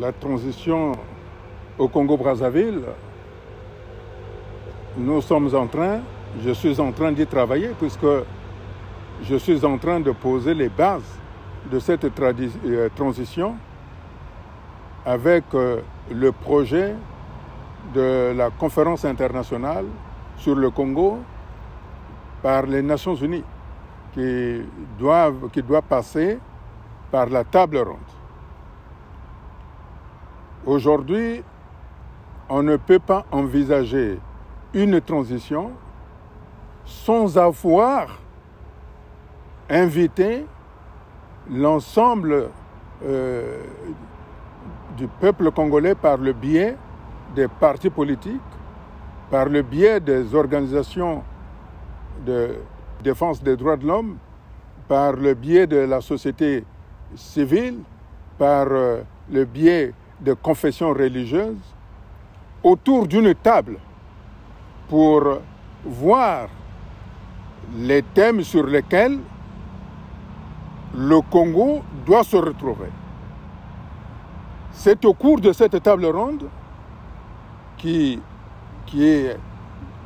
la transition au Congo-Brazzaville, je suis en train d'y travailler puisque je suis en train de poser les bases de cette transition avec le projet de la conférence internationale sur le Congo par les Nations Unies qui doit passer par la table ronde. Aujourd'hui, on ne peut pas envisager une transition sans avoir invité l'ensemble du peuple congolais par le biais des partis politiques, par le biais des organisations de défense des droits de l'homme, par le biais de la société civile, par le biais de confessions religieuses, autour d'une table pour voir les thèmes sur lesquels le Congo doit se retrouver. C'est au cours de cette table ronde qui est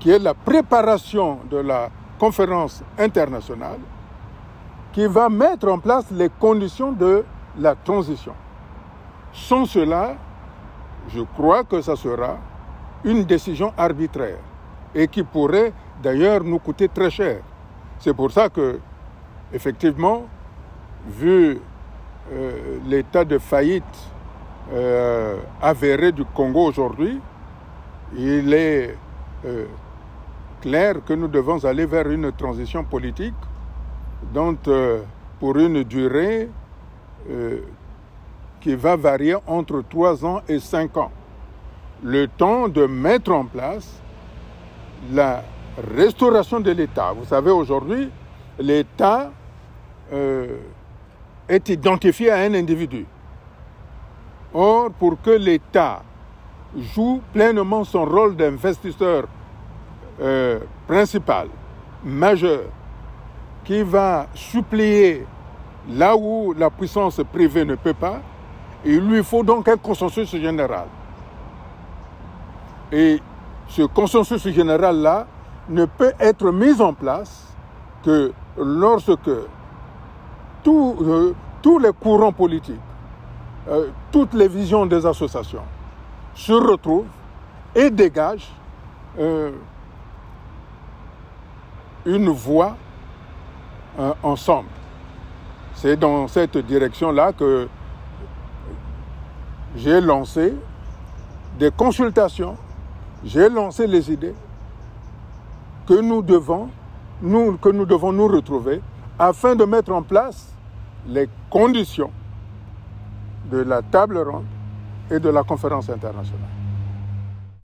la préparation de la conférence internationale qui va mettre en place les conditions de la transition. Sans cela, je crois que ça sera une décision arbitraire et qui pourrait d'ailleurs nous coûter très cher. C'est pour ça que, effectivement, vu l'état de faillite avéré du Congo aujourd'hui, il est clair que nous devons aller vers une transition politique dont, pour une durée qui va varier entre 3 ans et 5 ans. Le temps de mettre en place la restauration de l'État. Vous savez, aujourd'hui, l'État est identifié à un individu. Or, pour que l'État joue pleinement son rôle d'investisseur principal, majeur, qui va suppléer là où la puissance privée ne peut pas, il lui faut donc un consensus général. Et ce consensus général-là ne peut être mis en place que lorsque tous les courants politiques, toutes les visions des associations se retrouvent et dégagent une voie ensemble. C'est dans cette direction-là que j'ai lancé des consultations, j'ai lancé les idées que nous devons nous retrouver afin de mettre en place les conditions de la table ronde et de la conférence internationale.